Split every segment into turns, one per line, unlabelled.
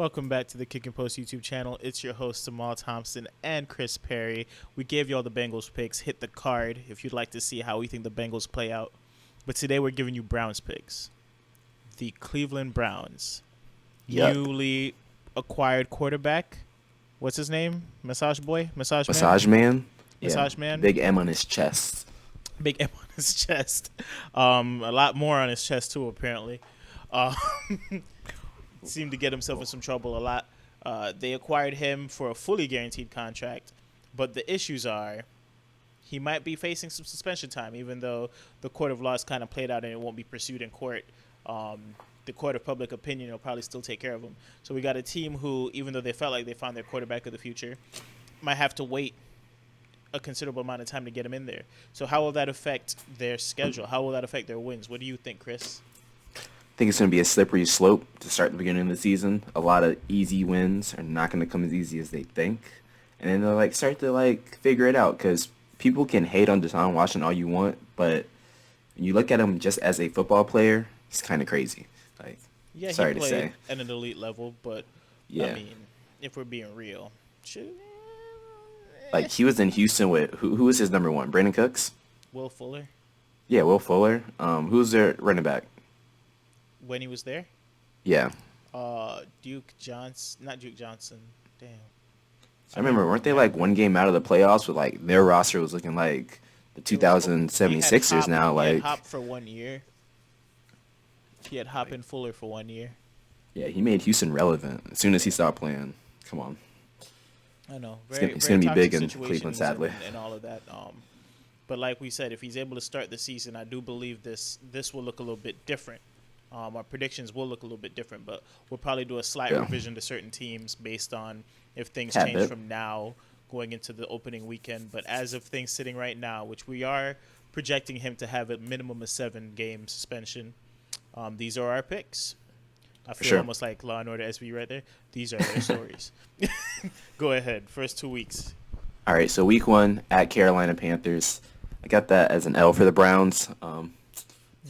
Welcome back to the KickNPost YouTube channel. It's your hosts, Jamal Thompson and Chris Perry. We gave you all the Bengals picks. Hit the card if you'd like to see how we think the Bengals play out. But today we're giving you Browns picks. The Cleveland Browns.
Yep.
Newly acquired quarterback. What's his name? Massage boy? Massage man?
Massage man?
Massage man?
Big M on his chest.
Big M on his chest. A lot more on his chest too, apparently. Seemed to get himself in some trouble a lot. They acquired him for a fully guaranteed contract, but the issues are he might be facing some suspension time, even though the court of law is kind of played out and it won't be pursued in court. The court of public opinion will probably still take care of him. So we got a team who, even though they felt like they found their quarterback of the future, might have to wait a considerable amount of time to get him in there. So how will that affect their schedule? How will that affect their wins? What do you think, Chris?
I think it's going to be a slippery slope to start the beginning of the season. A lot of easy wins are not going to come as easy as they think. And then they'll start to figure it out, because people can hate on Deshaun Watson all you want, but when you look at him just as a football player, he's kind of crazy.
Yeah,
sorry
he
to
played
say.
at an elite level, but
Yeah.
I mean, if we're being real,
He was in Houston with who was his number one? Brandon Cooks?
Will Fuller,
Yeah, Will Fuller. Who's their running back?
when he was there,
Yeah.
Duke Johnson, not Duke Johnson. Damn.
I remember, weren't they one game out of the playoffs with their roster was looking like the 2076ers now?
He had Hop for 1 year. He had Hop and Fuller for 1 year.
Yeah, he made Houston relevant as soon as he stopped playing. Come on.
I know.
It's gonna be big in Cleveland, sadly.
And all of that. But like we said, if he's able to start the season, I do believe this will look a little bit different. Our predictions will look a little bit different, but we'll probably do a slight revision to certain teams based on if things change from now going into the opening weekend. But as of things sitting right now, which we are projecting him to have a minimum of 7-game suspension, these are our picks. I feel almost like Law and Order SB right there. These are their stories. Go ahead. First 2 weeks.
All right, so week 1 at Carolina Panthers. I got that as an L for the Browns.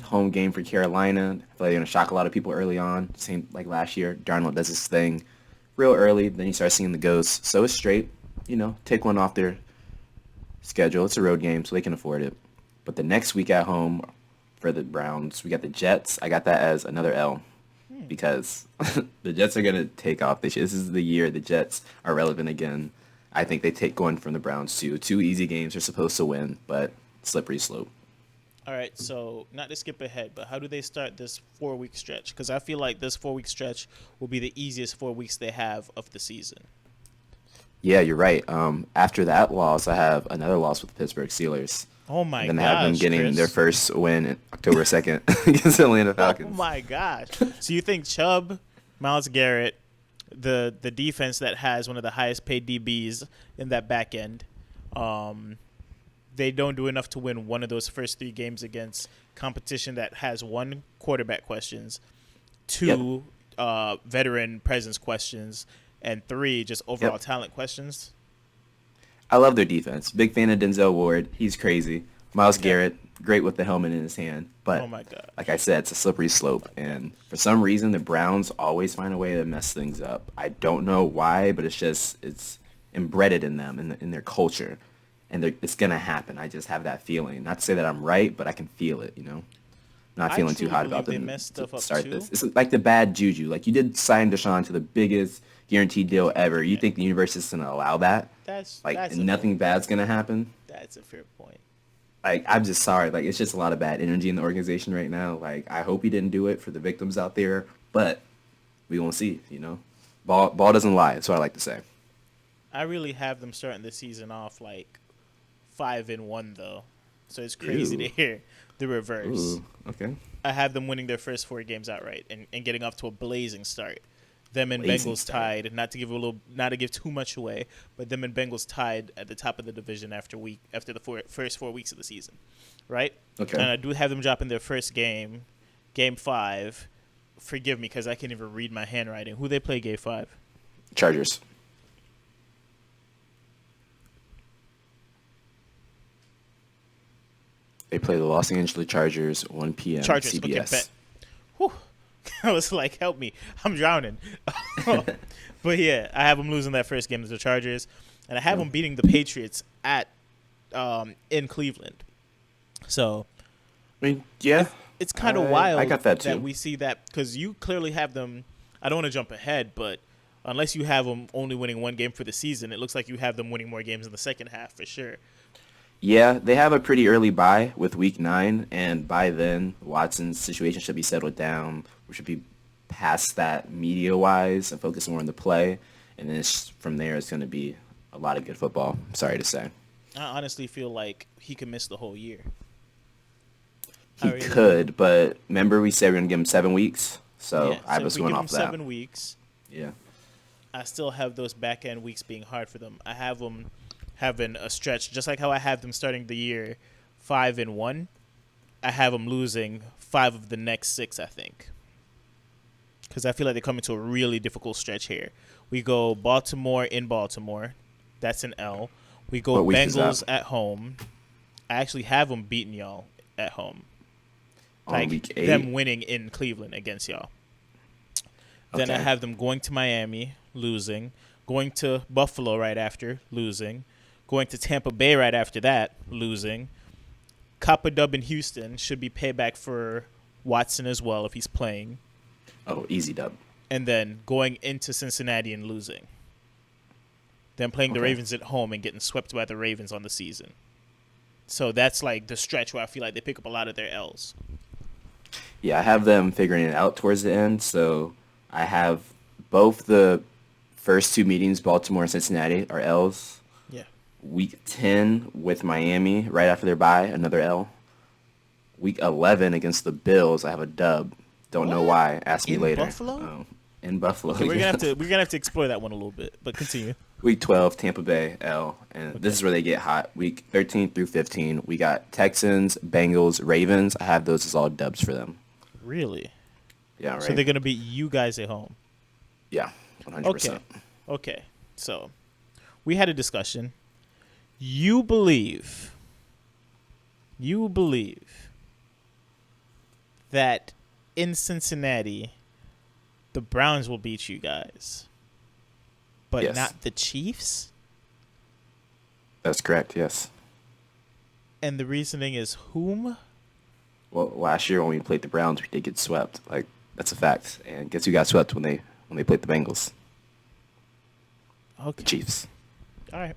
Home game for Carolina. I feel like they're going to shock a lot of people early on. Same like last year. Darnold does his thing real early. Then you start seeing the ghosts. So it's straight. Take one off their schedule. It's a road game, so they can afford it. But the next week at home for the Browns, we got the Jets. I got that as another L because the Jets are going to take off this year. This is the year the Jets are relevant again. I think they take one from the Browns too. 2 easy games they're supposed to win, but slippery slope.
All right, so not to skip ahead, but how do they start this 4-week stretch? Because I feel like this 4-week stretch will be the easiest 4 weeks they have of the season.
Yeah, you're right. After that loss, I have another loss with the Pittsburgh Steelers.
Oh, my gosh,
and then have them getting
Chris.
their first win in October 2nd against the Atlanta Falcons.
Oh, my gosh. So you think Chubb, Myles Garrett, the defense that has one of the highest paid DBs in that back end, they don't do enough to win one of those first 3 games against competition that has 1, quarterback questions, 2, veteran presence questions, and 3, just overall talent questions?
I love their defense. Big fan of Denzel Ward. He's crazy. Myles Garrett, great with the helmet in his hand. But
oh my God.
Like I said, it's a slippery slope. And for some reason, the Browns always find a way to mess things up. I don't know why, but it's embedded in them, in their culture. And it's going to happen. I just have that feeling. Not to say that I'm right, but I can feel it, Not feeling too hot about them to start this. It's like the bad juju. You did sign Deshaun to the biggest guaranteed deal ever. You think the universe is going to allow that?
That's
nothing bad's going to happen?
That's a fair point.
I'm just sorry. It's just a lot of bad energy in the organization right now. I hope he didn't do it for the victims out there, but we won't see, Ball doesn't lie. That's what I like to say.
I really have them starting the season off 5-1 though, so it's crazy to hear the reverse.
Ooh, okay.
I have them winning their first 4 games outright and getting off to a blazing start. Them and Bengals tied. Not to give too much away, but them and Bengals tied at the top of the division after the first 4 weeks of the season, right?
Okay.
And I do have them dropping their first game, Game 5. Forgive me because I can't even read my handwriting. Who they play Game 5?
Chargers. They play the Los Angeles Chargers, 1 p.m.
Chargers,
CBS.
okay, bet. Whew. I was like, help me. I'm drowning. But yeah, I have them losing that first game to the Chargers, and I have them beating the Patriots at in Cleveland. So
I mean, yeah,
it's kind of wild
I got that too.
we see that because you clearly have them. I don't want to jump ahead, but unless you have them only winning one game for the season, it looks like you have them winning more games in the second half for sure.
Yeah, they have a pretty early bye with Week 9, and by then, Watson's situation should be settled down. We should be past that media-wise and focus more on the play. And then from there, it's going to be a lot of good football, sorry to say.
I honestly feel like he could miss the whole year.
He could, but remember we said we are going to give him 7 weeks? So
yeah,
I was going off that.
7 weeks.
Yeah.
I still have those back-end weeks being hard for them. I have them having a stretch, just like how I have them starting the year 5-1. I have them losing 5 of the next 6, I think. Because I feel like they're coming to a really difficult stretch here. We go Baltimore in Baltimore. That's an L. We go Bengals at home. I actually have them beating y'all at home.
On Week 8.
Them winning in Cleveland against y'all. Then I have them going to Miami, losing. Going to Buffalo right after, losing. Going to Tampa Bay right after that, losing. Copper dub in Houston should be payback for Watson as well if he's playing.
Oh, easy dub.
And then going into Cincinnati and losing. Then playing the Ravens at home and getting swept by the Ravens on the season. So that's like the stretch where I feel like they pick up a lot of their L's.
Yeah, I have them figuring it out towards the end. So I have both the first 2 meetings, Baltimore and Cincinnati, are L's.
Yeah.
Week 10 with Miami, right after their bye, another L. Week 11 against the Bills, I have a dub. Don't know why. Ask me later.
Buffalo?
In Buffalo.
Okay, we're gonna have to explore that one a little bit, but continue.
Week 12, Tampa Bay, L. And this is where they get hot. Week 13 through 15, we got Texans, Bengals, Ravens. I have those as all dubs for them.
Really?
Yeah, right.
So they're gonna beat you guys at home.
Yeah, 100%.
Okay. So we had a discussion. You believe that in Cincinnati, the Browns will beat you guys, but not the Chiefs?
That's correct, yes.
And the reasoning is whom?
Well, last year when we played the Browns, we did get swept. Like, that's a fact. And guess who got swept when they played the Bengals?
Okay.
The Chiefs.
All right.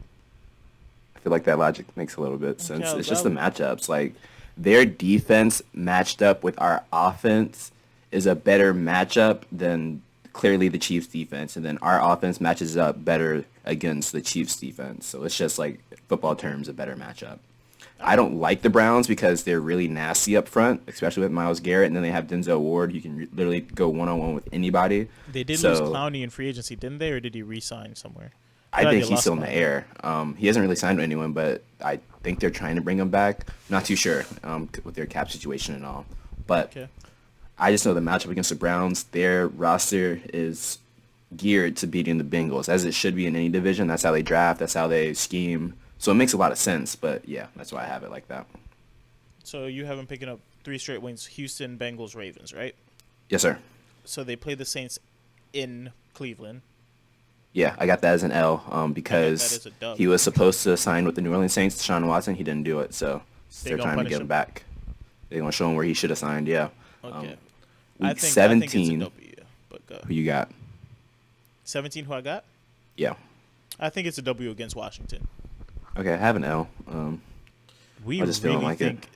I feel like that logic makes a little bit sense. It's just the matchups. Like, their defense matched up with our offense is a better matchup than clearly the Chiefs' defense. And then our offense matches up better against the Chiefs' defense. So it's just like, football terms, a better matchup. I don't like the Browns because they're really nasty up front, especially with Myles Garrett. And then they have Denzel Ward. You can literally go one-on-one with anybody.
They did lose Clowney in free agency, didn't they? Or did he re-sign somewhere?
I think he's still in the air. He hasn't really signed with anyone, but I think they're trying to bring him back. Not too sure with their cap situation and all. But I just know the matchup against the Browns, their roster is geared to beating the Bengals, as it should be in any division. That's how they draft. That's how they scheme. So it makes a lot of sense. But, yeah, that's why I have it like that.
So you have them picking up 3 straight wins, Houston, Bengals, Ravens, right?
Yes, sir.
So they play the Saints in Cleveland.
Yeah, I got that as an L because he was supposed to sign with the New Orleans Saints, Deshaun Watson. He didn't do it, so they're trying to get him back. They're going to show him where he should have signed, yeah.
Okay.
Week 17,
I think it's a W, but go.
Who you got?
17 who I got?
Yeah.
I think it's a W against Washington.
Okay, I have an L.
We really think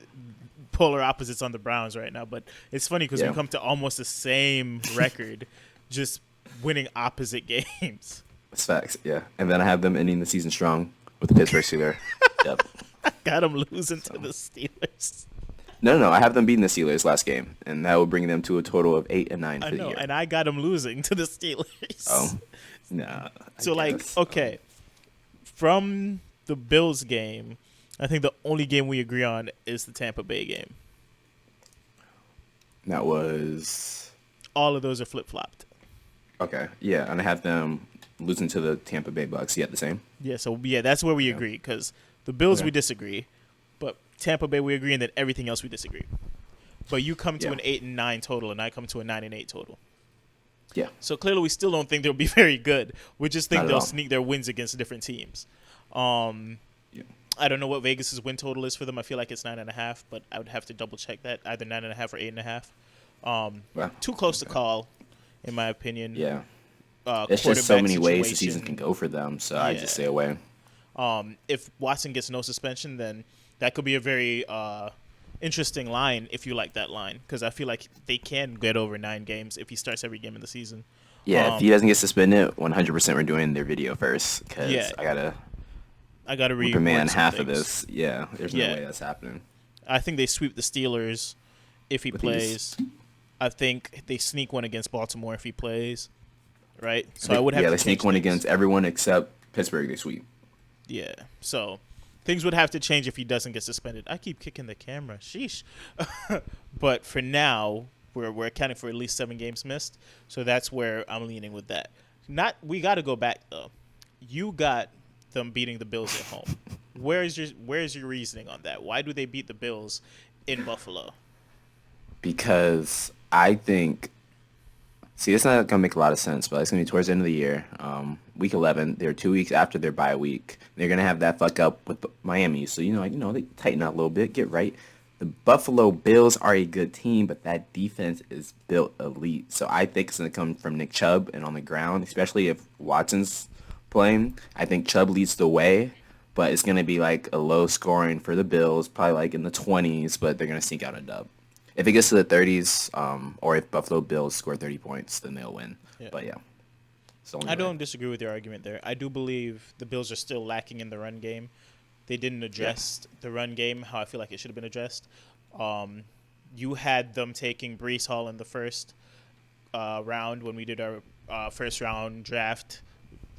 polar opposites on the Browns right now, but it's funny because we come to almost the same record, just winning opposite games.
That's facts, yeah. And then I have them ending the season strong with the Pittsburgh Steelers. Yep.
I got them losing to the Steelers.
No. I have them beating the Steelers last game, and that will bring them to a total of 8-9 for the year.
And I got them losing to the Steelers.
Oh, nah.
Okay, from the Bills game, I think the only game we agree on is the Tampa Bay game.
That was...
All of those are flip-flopped.
Okay, yeah, and I have them losing to the Tampa Bay Bucks. Yeah, the same?
Yeah, that's where we agree, because the Bills we disagree, but Tampa Bay we agree, and then everything else we disagree. But you come to an 8-9 total, and I come to a 9-8 total.
Yeah,
So clearly, we still don't think they'll be very good. We just think
not at
they'll
all.
sneak their wins against different teams. Um,
Yeah.
I don't know what Vegas's win total is for them. I feel like it's 9.5, but I would have to double check that. Either 9.5 or 8.5.
Well,
Too close to
okay.
call, in my opinion.
Yeah. It's just so
Quarterback
many ways the season
situation.
can go for them, so I
Yeah.
just stay away.
If Watson gets no suspension, then that could be a very interesting line if you like that line, because I feel like they can get over 9 games if he starts every game of the season.
Yeah, if he doesn't get suspended, 100% we're doing their video first
Yeah,
because I gotta
I got to
whip a man
rework some
half of
things.
this. Yeah, there's no
Yeah,
way that's happening
I think they sweep the Steelers if he
with
plays.
these.
I think they sneak one against Baltimore if he plays. Right, so
They,
I would have
yeah,
to
they
change
sneak one
things.
against everyone except Pittsburgh. They sweep.
Yeah, so things would have to change if he doesn't get suspended. I keep kicking the camera. Sheesh. But for now, we're accounting for at least 7 games missed. So that's where I'm leaning with that. We got to go back though. You got them beating the Bills at home. Where's your reasoning on that? Why do they beat the Bills in Buffalo?
Because I think, see, it's not gonna make a lot of sense, but it's gonna be towards the end of the year, week 11. They're 2 weeks after their bye week. They're gonna have that fuck up with Miami, so they tighten out a little bit, get right. The Buffalo Bills are a good team, but that defense is built elite. So I think it's gonna come from Nick Chubb and on the ground, especially if Watson's playing. I think Chubb leads the way, but it's gonna be like a low scoring for the Bills, probably like in the 20s, but they're gonna sneak out a dub. If it gets to the 30s, or if Buffalo Bills score 30 points, then they'll win.
Yeah.
But yeah, it's the only
I
way.
don't disagree with your argument there. I do believe the Bills are still lacking in the run game. They didn't address the run game how I feel like it should have been addressed. You had them taking Brees Hall in the first round when we did our first round draft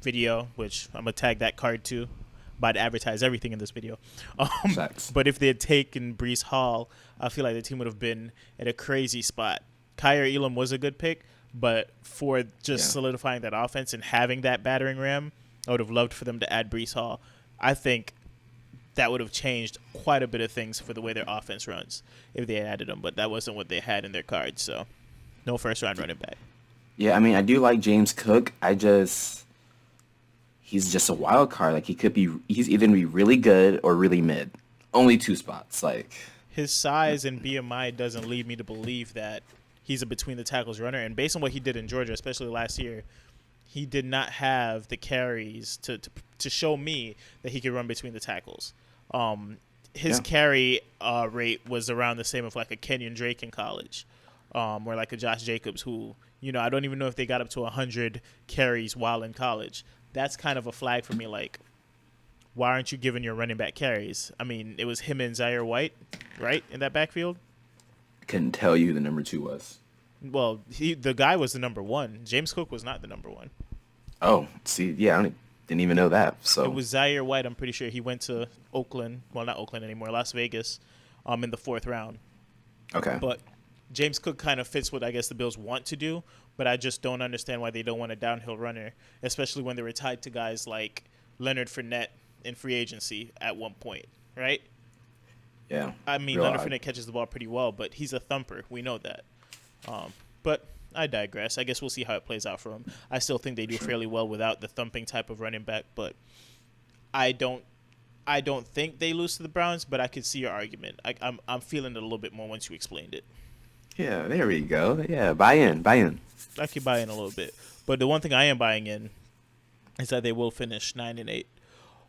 video, which I'm going to tag that card to. But I'd advertise everything in this video.
Facts.
But if they had taken Brees Hall, I feel like the team would have been at a crazy spot. Kyer Elam was a good pick, but for just solidifying that offense and having that battering ram, I would have loved for them to add Brees Hall. I think that would have changed quite a bit of things for the way their offense runs if they had added him, but that wasn't what they had in their cards, so no first-round running back.
Yeah, I mean, I do like James Cook. He's just a wild card. Like, he's either going to be really good or really mid. Only 2 spots. Like,
His size and BMI doesn't lead me to believe that he's a between-the-tackles runner, and based on what he did in Georgia, especially last year, he did not have the carries to show me that he could run between the tackles. His carry rate was around the same of like a Kenyon Drake in college, or like a Josh Jacobs, who, I don't even know if they got up to 100 carries while in college. That's kind of a flag for me. Like, why aren't you giving your running back carries? I mean, it was him and Zaire White, right, in that backfield.
I couldn't tell you who the number 2 was.
Well, the guy was the number 1. James Cook was not the number 1.
Oh, see, yeah, didn't even know that. So
It was Zaire White. I'm pretty sure he went to Oakland. Well, not Oakland anymore. Las Vegas, in the 4th round.
okay.
But James Cook kind of fits what I guess the Bills want to do, but I just don't understand why they don't want a downhill runner, especially when they were tied to guys like Leonard Fournette in free agency at one point, right?
Yeah.
I mean,
Real
Leonard
odd.
Fournette catches the ball pretty well, but he's a thumper. We know that. But I digress. I guess we'll see how it plays out for him. I still think they do fairly well without the thumping type of running back, but I don't think they lose to the Browns, but I could see your argument. I'm feeling it a little bit more once you explained it.
Yeah, there we go. Yeah, buy in.
I could buy in a little bit, but the one thing I am buying in is that they will finish 9-8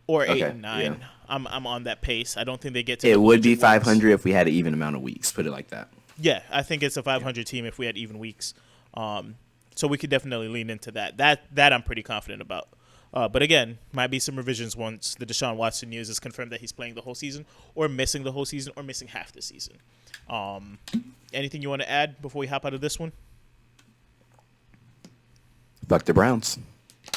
or 8-9.
yeah.
I'm on that pace. I don't think they get to.
It
the
would be
100 wins.
500 if we had an even amount of weeks. Put it like that.
Yeah, I think it's a 500 team if we had even weeks. So we could definitely lean into that. That I'm pretty confident about. But again, might be some revisions once the Deshaun Watson news is confirmed that he's playing the whole season, or missing the whole season, or missing half the season. Anything you want to add before we hop out of this one?
Fuck the Browns.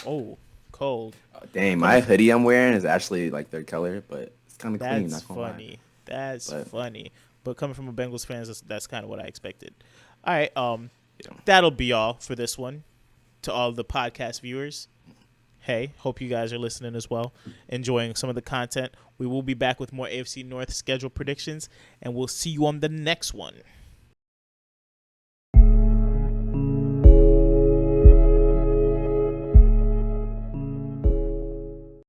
Oh, cold.
Dang, my hoodie I'm wearing is actually like their color, but it's kind of clean.
That's
Not gonna lie.
funny. That's
But-
funny. But coming from a Bengals fan, that's kind of what I expected. All right,
Yeah.
that'll be all for this one. To all the podcast viewers, hey, hope you guys are listening as well, enjoying some of the content. We will be back with more AFC North schedule predictions, and we'll see you on the next one.